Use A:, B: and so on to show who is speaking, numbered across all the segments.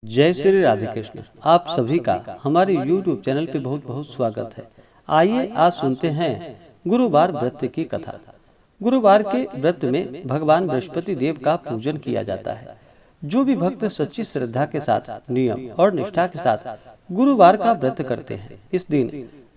A: जय श्री राधे कृष्ण। आप सभी का हमारे YouTube चैनल पे बहुत बहुत स्वागत है। आइए आज सुनते हैं गुरुवार व्रत की कथा। गुरुवार के व्रत में भगवान बृहस्पति देव का पूजन किया जाता है। जो भी भक्त सच्ची श्रद्धा के साथ, नियम और निष्ठा के साथ गुरुवार का व्रत करते हैं, इस दिन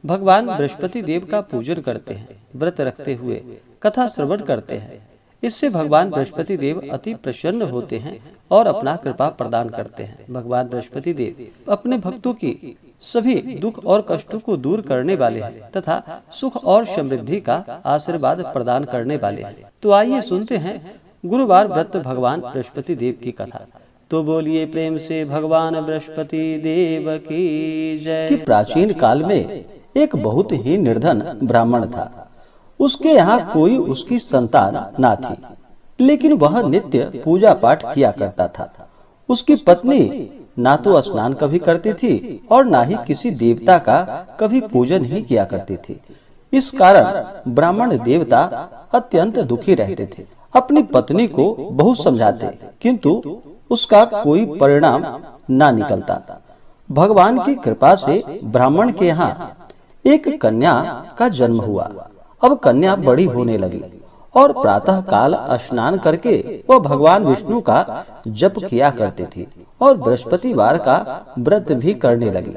A: भगवान बृहस्पति देव का पूजन करते हैं, व्रत रखते हुए कथा श्रवण करते हैं। इससे भगवान बृहस्पति देव अति प्रसन्न होते हैं और अपना कृपा प्रदान करते हैं। भगवान बृहस्पति देव अपने भक्तों की सभी दुख और कष्टों को दूर करने वाले हैं तथा सुख और समृद्धि का आशीर्वाद प्रदान करने वाले हैं। तो आइए सुनते हैं गुरुवार व्रत भगवान बृहस्पति देव की कथा। तो बोलिए प्रेम से भगवान बृहस्पति देव की जय। कि प्राचीन काल में एक बहुत ही निर्धन ब्राह्मण था। उसके यहाँ कोई उसकी संतान ना थी, लेकिन वह नित्य पूजा पाठ किया करता था। उसकी पत्नी ना तो स्नान कभी करती थी और ना ही किसी देवता का कभी पूजन ही किया करती थी। इस कारण ब्राह्मण देवता अत्यंत दुखी रहते थे। अपनी पत्नी को बहुत समझाते, किंतु उसका कोई परिणाम ना निकलता। भगवान की कृपा से ब्राह्मण के यहाँ एक कन्या का जन्म हुआ। अब कन्या बड़ी होने लगी और प्रातः काल स्नान करके वह भगवान विष्णु का जप किया करती थी और बृहस्पतिवार का व्रत भी करने लगी।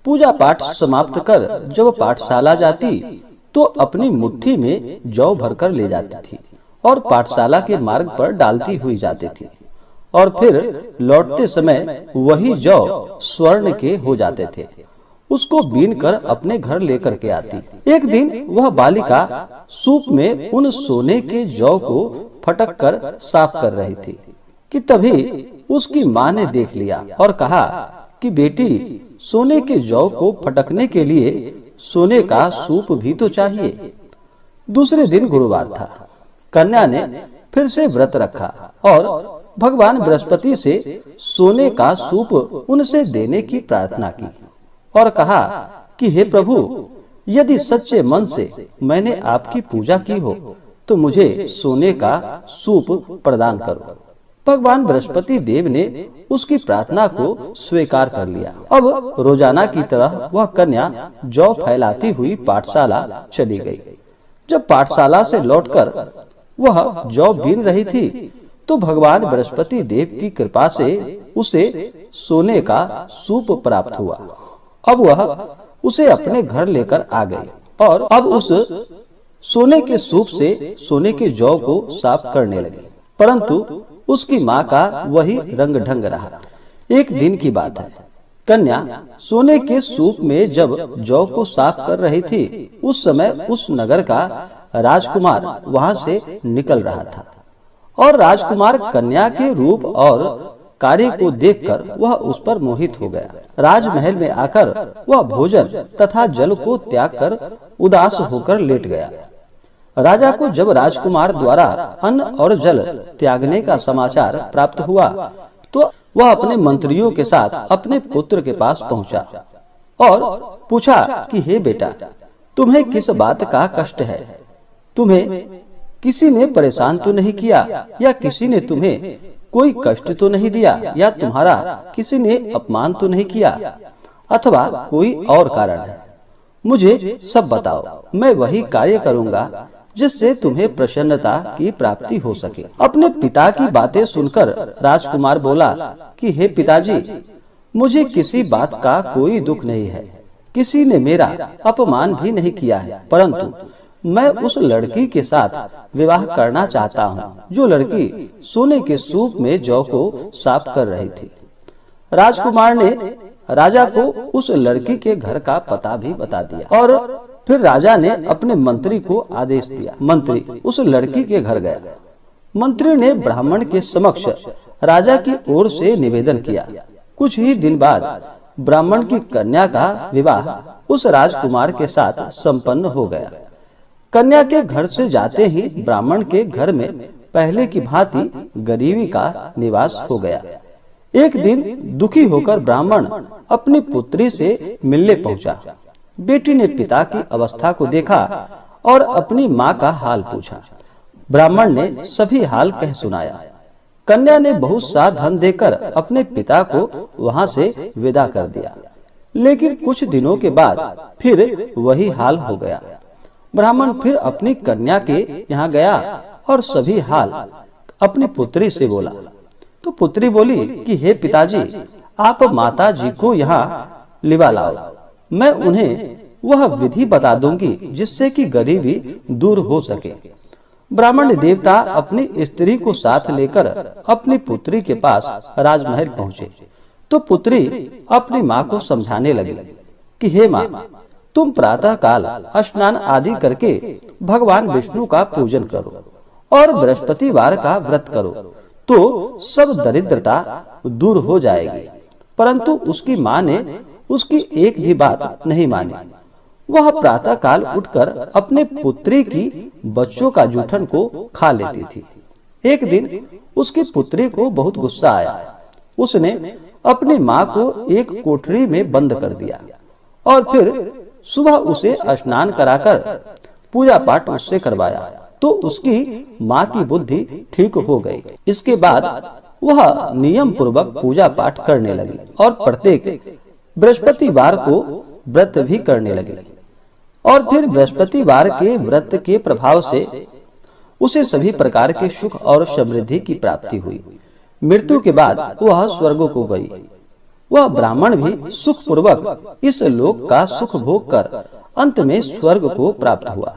A: पूजा पाठ समाप्त कर जब पाठशाला जाती तो अपनी मुट्ठी में जौ भरकर ले जाती थी और पाठशाला के मार्ग पर डालती हुई जाती थी और फिर लौटते समय वही जौ स्वर्ण के हो जाते थे। उसको बीन कर अपने घर लेकर के आती। एक दिन वह बालिका सूप में उन सोने के जौ को फटक कर साफ कर रही थी कि तभी उसकी माँ ने देख लिया और कहा कि बेटी, सोने के जौ को फटकने के लिए सोने का सूप भी तो चाहिए। दूसरे दिन गुरुवार था। कन्या ने फिर से व्रत रखा और भगवान बृहस्पति से सोने का सूप उनसे देने की प्रार्थना की और कहा कि हे प्रभु, यदि सच्चे मन से मैंने आपकी पूजा की हो तो मुझे सोने का सूप प्रदान करो। भगवान बृहस्पति देव ने उसकी प्रार्थना को स्वीकार कर लिया। अब रोजाना की तरह वह कन्या जौ फैलाती हुई पाठशाला चली गई। जब पाठशाला से लौटकर वह जौ बीन रही थी तो भगवान बृहस्पति देव की कृपा से उसे सोने का सूप प्राप्त हुआ। अब वह उसे अपने घर लेकर आ गई और अब उस सोने के सूप से सोने के जौ को साफ करने लगी, परंतु उसकी माँ का वही रंग ढंग रहा। एक दिन की बात है, कन्या सोने के सूप में जब जौ को साफ कर रही थी, उस समय उस नगर का राजकुमार वहाँ से निकल रहा था और राजकुमार कन्या के रूप और कार्य को देखकर वह उस पर मोहित हो गया। राजमहल में आकर वह भोजन तथा जल को त्याग कर उदास होकर लेट गया। राजा को जब राजकुमार द्वारा अन्न और जल त्यागने का समाचार प्राप्त हुआ तो वह अपने मंत्रियों के साथ अपने पुत्र के पास पहुंचा और पूछा कि हे बेटा, तुम्हें किस बात का कष्ट है? तुम्हें किसी ने परेशान तो नहीं किया या किसी ने तुम्हें कोई कष्ट तो नहीं दिया या तुम्हारा किसी ने अपमान तो नहीं किया अथवा कोई और कारण है? मुझे सब बताओ, मैं वही कार्य करूंगा जिससे तुम्हें प्रसन्नता की प्राप्ति हो सके। अपने पिता की बातें सुनकर राजकुमार बोला कि हे पिताजी, मुझे किसी बात का कोई दुख नहीं है। किसी ने मेरा अपमान भी नहीं किया है, परंतु मैं उस लड़की के साथ विवाह करना चाहता हूँ जो लड़की सोने के सूप में जौ को साफ कर रही थी। राजकुमार ने राजा को उस लड़की के घर का पता भी बता दिया और फिर राजा ने अपने मंत्री को आदेश दिया। मंत्री उस लड़की के घर गया। मंत्री ने ब्राह्मण के समक्ष राजा की ओर से निवेदन किया। कुछ ही दिन बाद ब्राह्मण की कन्या का विवाह उस राजकुमार के साथ संपन्न हो गया। कन्या के घर से जाते ही ब्राह्मण के घर में पहले की भांति गरीबी का निवास हो गया। एक दिन दुखी होकर ब्राह्मण अपनी पुत्री से मिलने पहुंचा। बेटी ने पिता की अवस्था को देखा और अपनी माँ का हाल पूछा। ब्राह्मण ने सभी हाल कह सुनाया। कन्या ने बहुत सा धन देकर अपने पिता को वहां से विदा कर दिया। लेकिन कुछ दिनों के बाद फिर वही हाल हो गया। ब्राह्मण फिर अपनी कन्या के यहाँ गया और सभी हाल अपनी पुत्री से बोला। तो पुत्री बोली कि हे पिताजी, आप माता जी को यहाँ लिवा लाओ, मैं उन्हें वह विधि बता दूंगी जिससे कि गरीबी दूर हो सके। ब्राह्मण देवता अपनी स्त्री को साथ लेकर अपनी पुत्री के पास राजमहल पहुँचे। तो पुत्री अपनी माँ को समझाने लगी कि हे माँ, तुम प्रातः काल स्नान आदि करके भगवान विष्णु का पूजन करो और बृहस्पतिवार का व्रत करो तो सब दरिद्रता दूर हो जाएगी। परंतु उसकी माँ ने उसकी एक भी बात नहीं मानी। वह प्रातः काल उठकर अपने पुत्री की बच्चों का जूठन को खा लेती थी। एक दिन उसकी पुत्री को बहुत गुस्सा आया। उसने अपनी माँ को एक कोठरी में बंद कर दिया और फिर सुबह उसे स्नान कराकर पूजा पाठ उससे करवाया तो उसकी माँ की बुद्धि ठीक हो गई। इसके बाद वह नियम पूर्वक पूजा पाठ करने लगी और प्रत्येक बृहस्पतिवार को व्रत भी करने लगी। और फिर बृहस्पतिवार के व्रत के प्रभाव से उसे सभी प्रकार के सुख और समृद्धि की प्राप्ति हुई। मृत्यु के बाद वह स्वर्ग को गई। वह ब्राह्मण भी सुख पूर्वक इस लोक का सुख भोग कर अंत में स्वर्ग को प्राप्त हुआ।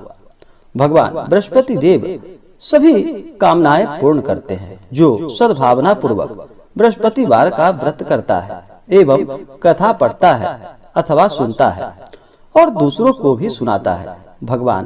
A: भगवान बृहस्पति देव सभी कामनाएं पूर्ण करते हैं जो सद्भावना पूर्वक बृहस्पतिवार का व्रत करता है एवं कथा पढ़ता है अथवा सुनता है और दूसरों को भी सुनाता है। भगवान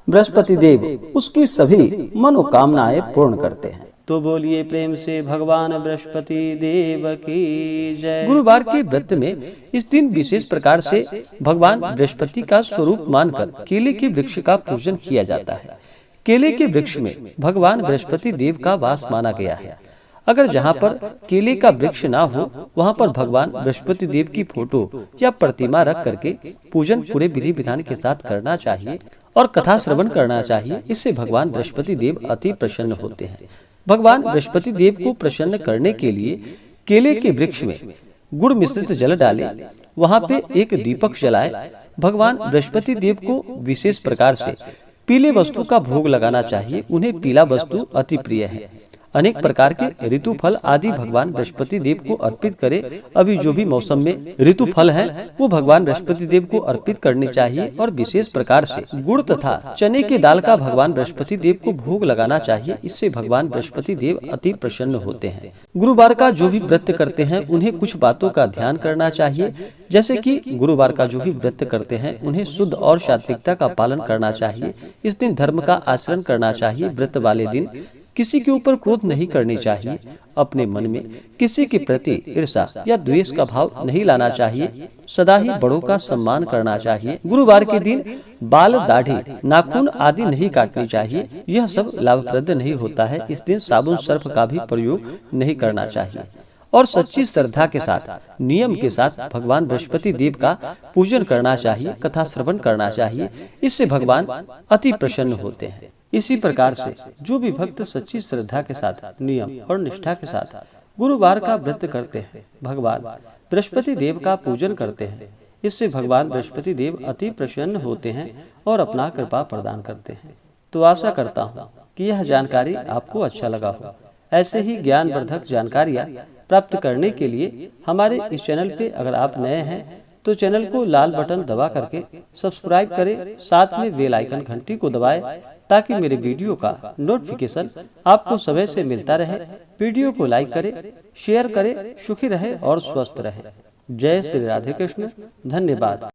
A: बृहस्पति देव उसकी सभी मनोकामनाएं पूर्ण करते हैं। तो बोलिए प्रेम से भगवान बृहस्पति देव की जय। गुरुवार के व्रत में इस दिन विशेष प्रकार से भगवान बृहस्पति का स्वरूप मानकर केले के वृक्ष का पूजन किया जाता है। केले के वृक्ष में भगवान बृहस्पति देव का वास माना गया है। अगर जहाँ पर केले का वृक्ष ना हो वहाँ पर भगवान बृहस्पति देव की फोटो या प्रतिमा रख करके पूजन पूरे विधि विधान के साथ करना चाहिए और कथा श्रवण करना चाहिए। इससे भगवान बृहस्पति देव अति प्रसन्न होते हैं। भगवान बृहस्पति देव को प्रसन्न करने के लिए केले के वृक्ष में गुड़ मिश्रित जल डाले, वहाँ पे एक दीपक जलाए। भगवान बृहस्पति देव को विशेष प्रकार से पीले वस्तु का भोग लगाना चाहिए। उन्हें पीला वस्तु अति प्रिय है। अनेक प्रकार के ऋतु फल आदि भगवान बृहस्पति देव को अर्पित करे। अभी जो भी मौसम में ऋतु फल है वो भगवान बृहस्पति देव को अर्पित करने चाहिए और विशेष प्रकार से गुड़ तथा चने के दाल का भगवान बृहस्पति देव को भोग लगाना चाहिए। इससे भगवान बृहस्पति देव अति प्रसन्न होते हैं। गुरुवार का जो भी व्रत करते हैं उन्हें कुछ बातों का ध्यान करना चाहिए। जैसे कि गुरुवार का जो भी व्रत करते हैं उन्हें शुद्ध और सात्विकता का पालन करना चाहिए। इस दिन धर्म का आचरण करना चाहिए। व्रत वाले दिन किसी के ऊपर क्रोध नहीं करनी चाहिए। अपने मन में किसी के प्रति ईर्ष्या या द्वेष का भाव नहीं लाना चाहिए। सदा ही बड़ों का सम्मान करना चाहिए। गुरुवार के दिन बाल, दाढ़ी, नाखून आदि नहीं काटनी चाहिए। यह सब लाभप्रद नहीं होता है। इस दिन साबुन, सर्फ का भी प्रयोग नहीं करना चाहिए और सच्ची श्रद्धा के साथ, नियम के साथ भगवान बृहस्पति देव का पूजन करना चाहिए, कथा श्रवण करना चाहिए। इससे भगवान अति प्रसन्न होते हैं। इसी प्रकार से जो भी भक्त सच्ची श्रद्धा के साथ, नियम और निष्ठा के साथ गुरुवार का व्रत करते हैं, भगवान बृहस्पति देव का पूजन करते हैं, इससे भगवान बृहस्पति देव अति प्रसन्न होते हैं और अपना कृपा प्रदान करते हैं। तो आशा करता हूँ कि यह जानकारी आपको अच्छा लगा हो। ऐसे ही ज्ञानवर्धक जानकारियाँ प्राप्त करने के लिए हमारे इस चैनल पे अगर आप नए हैं तो चैनल को लाल बटन दबा करके सब्सक्राइब करें, साथ में बेल आइकन घंटी को दबाएं ताकि मेरे वीडियो का नोटिफिकेशन आपको समय से मिलता रहे। वीडियो को लाइक करें, शेयर करें। सुखी रहे और स्वस्थ रहे। जय श्री राधे कृष्ण। धन्यवाद।